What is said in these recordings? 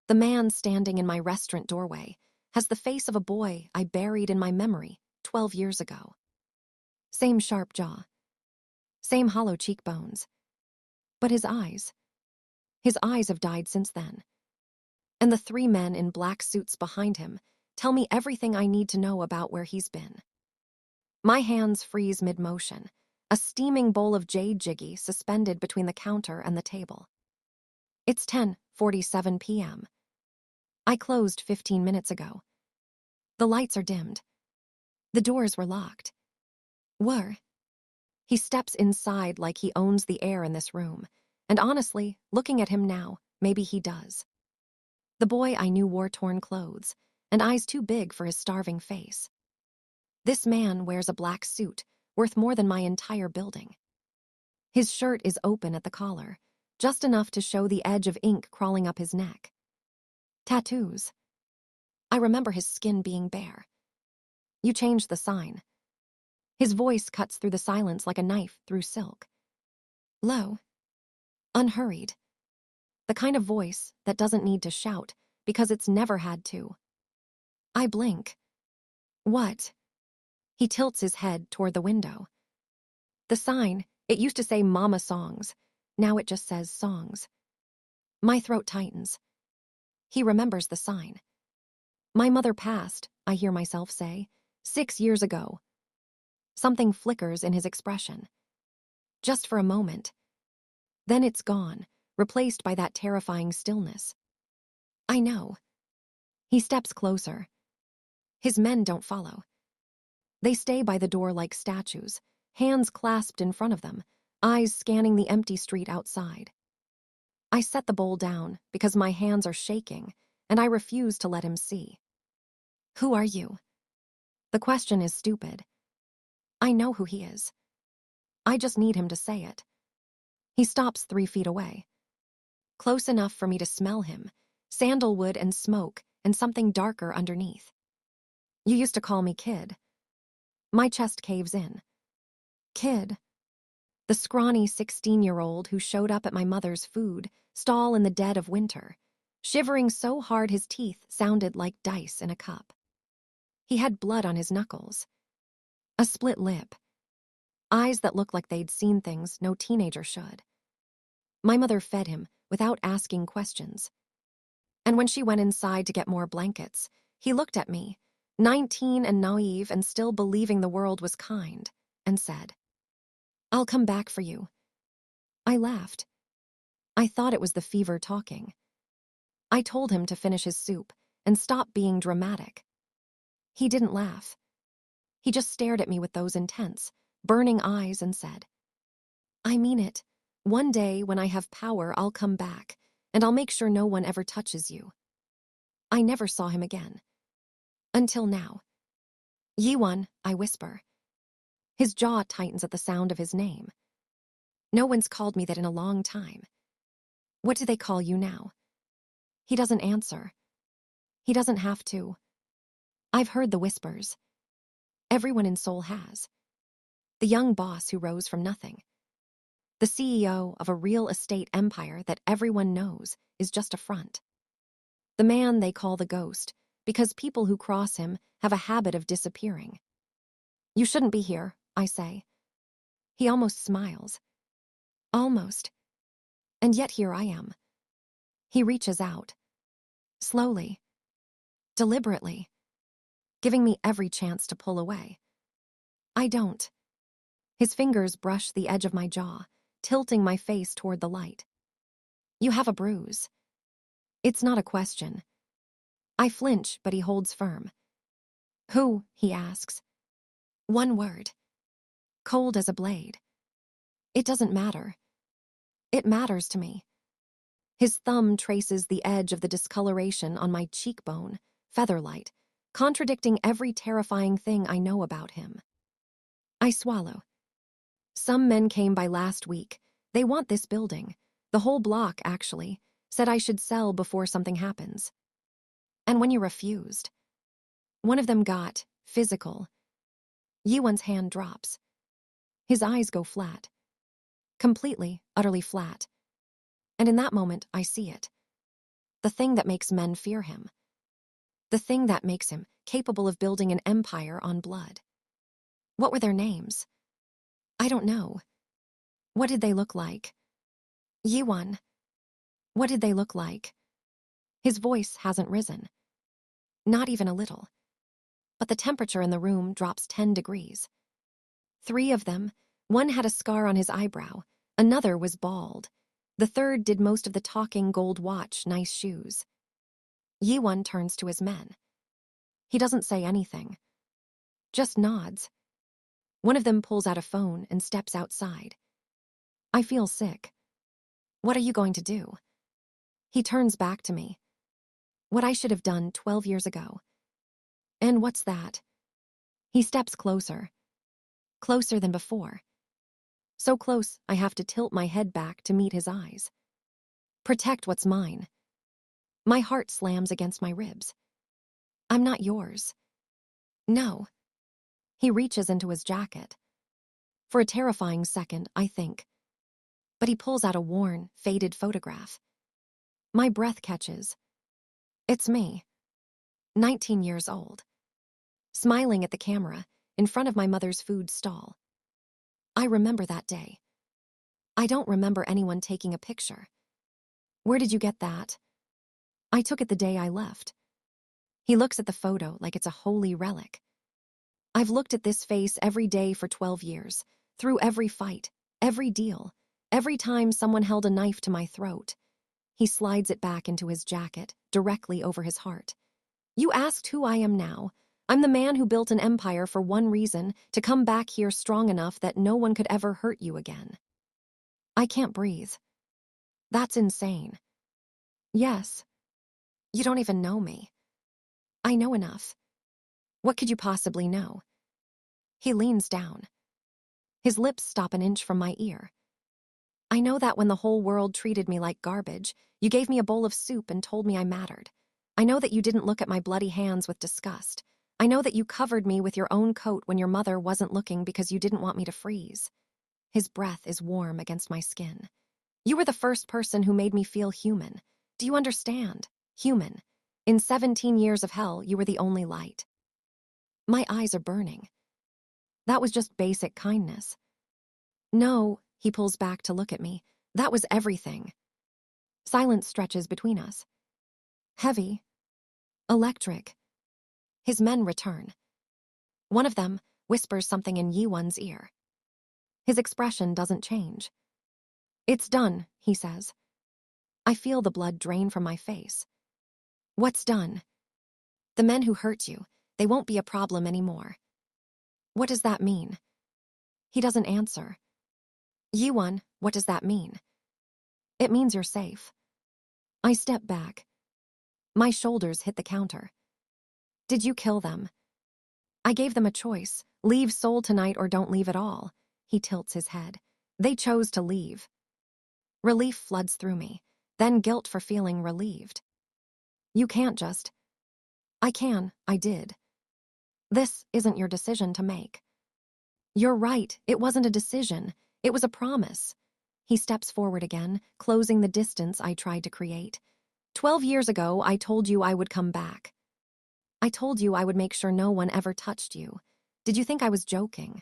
The man standing in my restaurant doorway has the face of a boy I buried in my memory 12 years ago. Same sharp jaw, same hollow cheekbones. But his eyes have died since then. And the three men in black suits behind him tell me everything I need to know about where he's been. My hands freeze mid-motion, a steaming bowl of jade jiggy suspended between the counter and the table. It's 10:47 p.m. I closed 15 minutes ago. The lights are dimmed. The doors were locked. He steps inside like he owns the air in this room, and honestly, looking at him now, maybe he does. The boy I knew wore torn clothes, and eyes too big for his starving face. This man wears a black suit, worth more than my entire building. His shirt is open at the collar, just enough to show the edge of ink crawling up his neck. Tattoos. I remember his skin being bare. You changed the sign. His voice cuts through the silence like a knife through silk. Low. Unhurried. The kind of voice that doesn't need to shout because it's never had to. I blink. What? He tilts his head toward the window. The sign, it used to say Mama Songs. Now it just says Songs. My throat tightens. He remembers the sign. My mother passed, I hear myself say, 6 years ago. Something flickers in his expression. Just for a moment. Then it's gone, replaced by that terrifying stillness. I know. He steps closer. His men don't follow. They stay by the door like statues, hands clasped in front of them, eyes scanning the empty street outside. I set the bowl down because my hands are shaking, and I refuse to let him see. Who are you? The question is stupid. I know who he is. I just need him to say it. He stops 3 feet away. Close enough for me to smell him, sandalwood and smoke and something darker underneath. You used to call me Kid. My chest caves in. Kid. The scrawny 16-year-old who showed up at my mother's food stall in the dead of winter, shivering so hard his teeth sounded like dice in a cup. He had blood on his knuckles. A split lip. Eyes that looked like they'd seen things no teenager should. My mother fed him without asking questions. And when she went inside to get more blankets, he looked at me, 19 and naive and still believing the world was kind, and said, "I'll come back for you." I laughed. I thought it was the fever talking. I told him to finish his soup and stop being dramatic. He didn't laugh. He just stared at me with those intense, burning eyes and said, "I mean it. One day when I have power, I'll come back, and I'll make sure no one ever touches you." I never saw him again. Until now. "Yiwon," I whisper. His jaw tightens at the sound of his name. No one's called me that in a long time. What do they call you now? He doesn't answer. He doesn't have to. I've heard the whispers. Everyone in Seoul has. The young boss who rose from nothing. The CEO of a real estate empire that everyone knows is just a front. The man they call the ghost, because people who cross him have a habit of disappearing. "You shouldn't be here," I say. He almost smiles. Almost. And yet here I am. He reaches out. Slowly. Deliberately. Giving me every chance to pull away. I don't. His fingers brush the edge of my jaw, tilting my face toward the light. "You have a bruise." It's not a question. I flinch, but he holds firm. "Who?" he asks. One word. Cold as a blade. It doesn't matter. It matters to me. His thumb traces the edge of the discoloration on my cheekbone, featherlight, contradicting every terrifying thing I know about him. I swallow. "Some men came by last week. They want this building. The whole block, actually. Said I should sell before something happens. And when you refused." One of them got physical. Yiwon's hand drops. His eyes go flat. Completely, utterly flat. And in that moment, I see it. The thing that makes men fear him. The thing that makes him capable of building an empire on blood. What were their names? I don't know. What did they look like? Yiwon. What did they look like? His voice hasn't risen. Not even a little. But the temperature in the room drops 10 degrees. 3 of them, one had a scar on his eyebrow, another was bald. The third did most of the talking, gold watch, nice shoes. Yiwon turns to his men. He doesn't say anything. Just nods. One of them pulls out a phone and steps outside. I feel sick. What are you going to do? He turns back to me. What I should have done 12 years ago. And what's that? He steps closer. Closer than before. So close, I have to tilt my head back to meet his eyes. Protect what's mine. My heart slams against my ribs. I'm not yours. No. He reaches into his jacket. For a terrifying second, I think. But he pulls out a worn, faded photograph. My breath catches. It's me. 19 years old. Smiling at the camera, in front of my mother's food stall. I remember that day. I don't remember anyone taking a picture. Where did you get that? I took it the day I left. He looks at the photo like it's a holy relic. I've looked at this face every day for 12 years, through every fight, every deal, every time someone held a knife to my throat. He slides it back into his jacket, directly over his heart. You asked who I am now. I'm the man who built an empire for one reason, to come back here strong enough that no one could ever hurt you again. I can't breathe. That's insane. Yes. You don't even know me. I know enough. What could you possibly know? He leans down. His lips stop an inch from my ear. I know that when the whole world treated me like garbage, you gave me a bowl of soup and told me I mattered. I know that you didn't look at my bloody hands with disgust. I know that you covered me with your own coat when your mother wasn't looking because you didn't want me to freeze. His breath is warm against my skin. You were the first person who made me feel human. Do you understand? Human. In 17 years of hell, you were the only light. My eyes are burning. That was just basic kindness. No, he pulls back to look at me. That was everything. Silence stretches between us. Heavy. Electric. His men return. One of them whispers something in Yiwon's ear. His expression doesn't change. It's done, he says. I feel the blood drain from my face. What's done? The men who hurt you, they won't be a problem anymore. What does that mean? He doesn't answer. Yiwon, what does that mean? It means you're safe. I step back. My shoulders hit the counter. Did you kill them? I gave them a choice. Leave Seoul tonight or don't leave at all. He tilts his head. They chose to leave. Relief floods through me, then guilt for feeling relieved. You can't just. I can, I did. This isn't your decision to make. You're right, it wasn't a decision. It was a promise. He steps forward again, closing the distance I tried to create. 12 years ago, I told you I would come back. I told you I would make sure no one ever touched you. Did you think I was joking?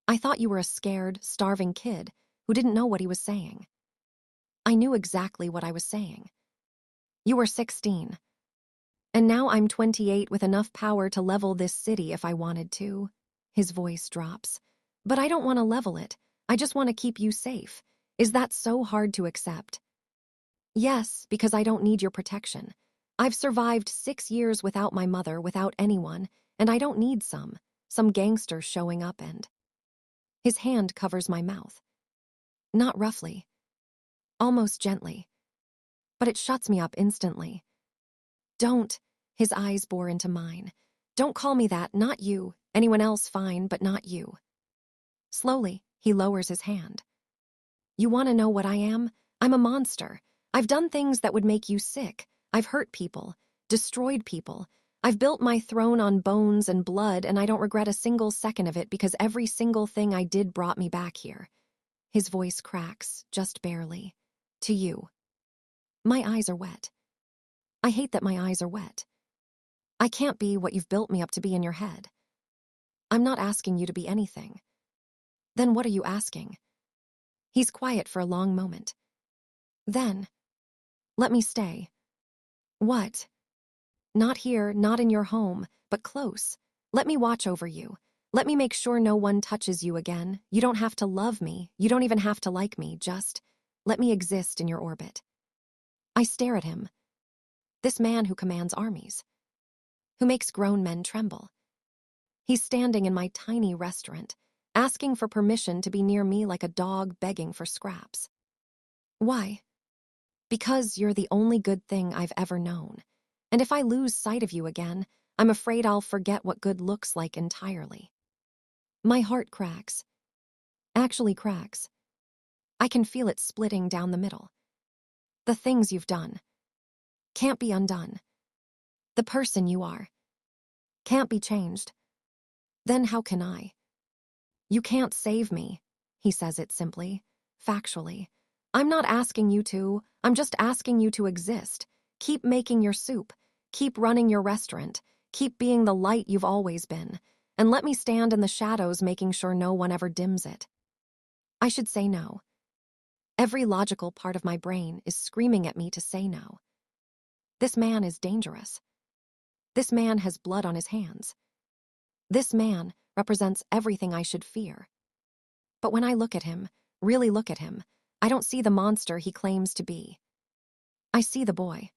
I thought you were a scared, starving kid who didn't know what he was saying. I knew exactly what I was saying. You were 16. And now I'm 28 with enough power to level this city if I wanted to. His voice drops. But I don't want to level it. I just want to keep you safe. Is that so hard to accept? Yes, because I don't need your protection. I've survived 6 years without my mother, without anyone, and I don't need some gangster showing up and... His hand covers my mouth. Not roughly. Almost gently. But it shuts me up instantly. Don't, his eyes bore into mine. Don't call me that, not you. Anyone else fine, but not you. Slowly, he lowers his hand. You want to know what I am? I'm a monster. I've done things that would make you sick. I've hurt people, destroyed people. I've built my throne on bones and blood, and I don't regret a single second of it because every single thing I did brought me back here. His voice cracks, just barely. To you. My eyes are wet. I hate that my eyes are wet. I can't be what you've built me up to be in your head. I'm not asking you to be anything. Then what are you asking? He's quiet for a long moment. Then, let me stay. What? Not here, not in your home, but close. Let me watch over you. Let me make sure no one touches you again. You don't have to love me. You don't even have to like me. Just let me exist in your orbit. I stare at him. This man who commands armies. Who makes grown men tremble. He's standing in my tiny restaurant, asking for permission to be near me like a dog begging for scraps. Why? Because you're the only good thing I've ever known. And if I lose sight of you again, I'm afraid I'll forget what good looks like entirely. My heart cracks. Actually cracks. I can feel it splitting down the middle. The things you've done can't be undone. The person you are can't be changed. Then how can I? You can't save me, he says it simply, factually. I'm not asking you to, I'm just asking you to exist. Keep making your soup, keep running your restaurant, keep being the light you've always been, and let me stand in the shadows making sure no one ever dims it. I should say no. Every logical part of my brain is screaming at me to say no. This man is dangerous. This man has blood on his hands. This man represents everything I should fear. But when I look at him, really look at him, I don't see the monster he claims to be. I see the boy.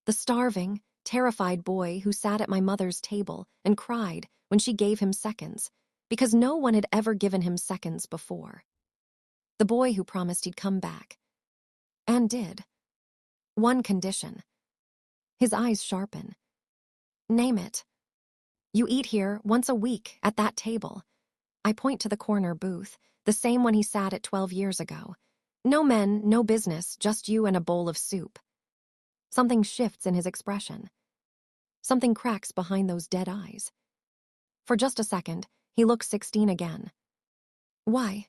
The starving, terrified boy who sat at my mother's table and cried when she gave him seconds, because no one had ever given him seconds before. The boy who promised he'd come back. And did. One condition. His eyes sharpen. Name it. You eat here once a week at that table. I point to the corner booth, the same one he sat at 12 years ago. No men, no business, just you and a bowl of soup. Something shifts in his expression. Something cracks behind those dead eyes. For just a second, he looks 16 again. Why?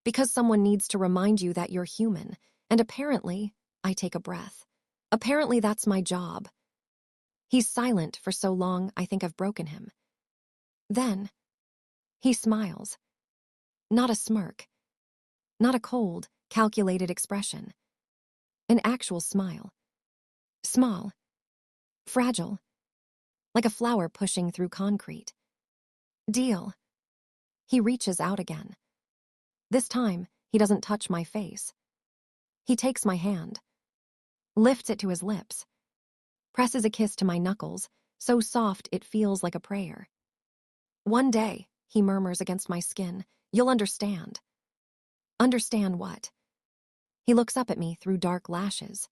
Because someone needs to remind you that you're human, and apparently, I take a breath. Apparently that's my job. He's silent for so long I think I've broken him. Then, he smiles. Not a smirk. Not a cold, calculated expression. An actual smile. Small. Fragile. Like a flower pushing through concrete. Deal. He reaches out again. This time, he doesn't touch my face. He takes my hand. Lifts it to his lips. Presses a kiss to my knuckles, so soft it feels like a prayer. One day, he murmurs against my skin, you'll understand. Understand what? He looks up at me through dark lashes.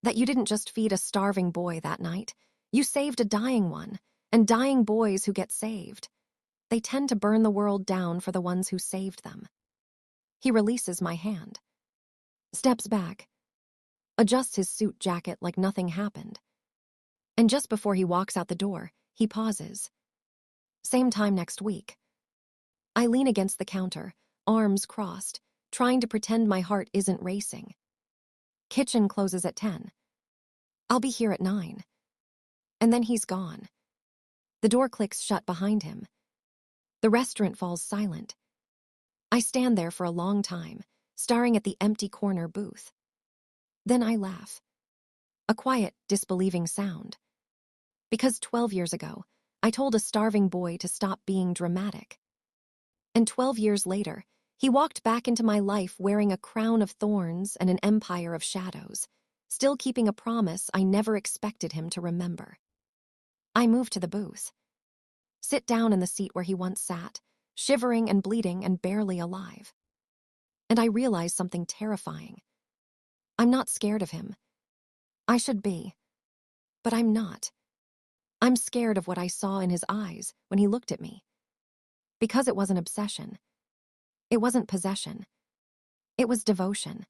That you didn't just feed a starving boy that night. You saved a dying one, and dying boys who get saved. They tend to burn the world down for the ones who saved them. He releases my hand. Steps back. Adjusts his suit jacket like nothing happened. And just before he walks out the door, he pauses. Same time next week. I lean against the counter, arms crossed, trying to pretend my heart isn't racing. Kitchen closes at 10. I'll be here at 9. And then he's gone. The door clicks shut behind him. The restaurant falls silent. I stand there for a long time, staring at the empty corner booth. Then I laugh. A quiet, disbelieving sound. Because 12 years ago, I told a starving boy to stop being dramatic. And 12 years later, he walked back into my life wearing a crown of thorns and an empire of shadows, still keeping a promise I never expected him to remember. I move to the booth. Sit down in the seat where he once sat, shivering and bleeding and barely alive. And I realize something terrifying. I'm not scared of him. I should be. But I'm not. I'm scared of what I saw in his eyes when he looked at me. Because it wasn't obsession. It wasn't possession. It was devotion.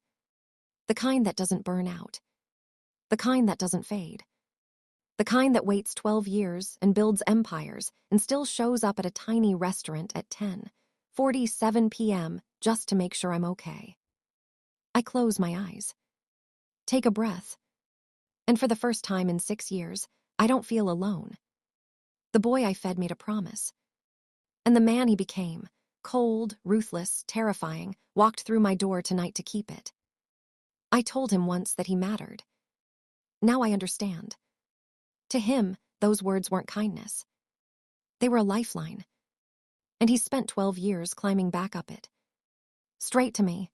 The kind that doesn't burn out. The kind that doesn't fade. The kind that waits 12 years and builds empires and still shows up at a tiny restaurant at 10:47 p.m. just to make sure I'm okay. I close my eyes. Take a breath. And for the first time in 6 years, I don't feel alone. The boy I fed made a promise. And the man he became, cold, ruthless, terrifying, walked through my door tonight to keep it. I told him once that he mattered. Now I understand. To him, those words weren't kindness. They were a lifeline. And he spent 12 years climbing back up it. Straight to me,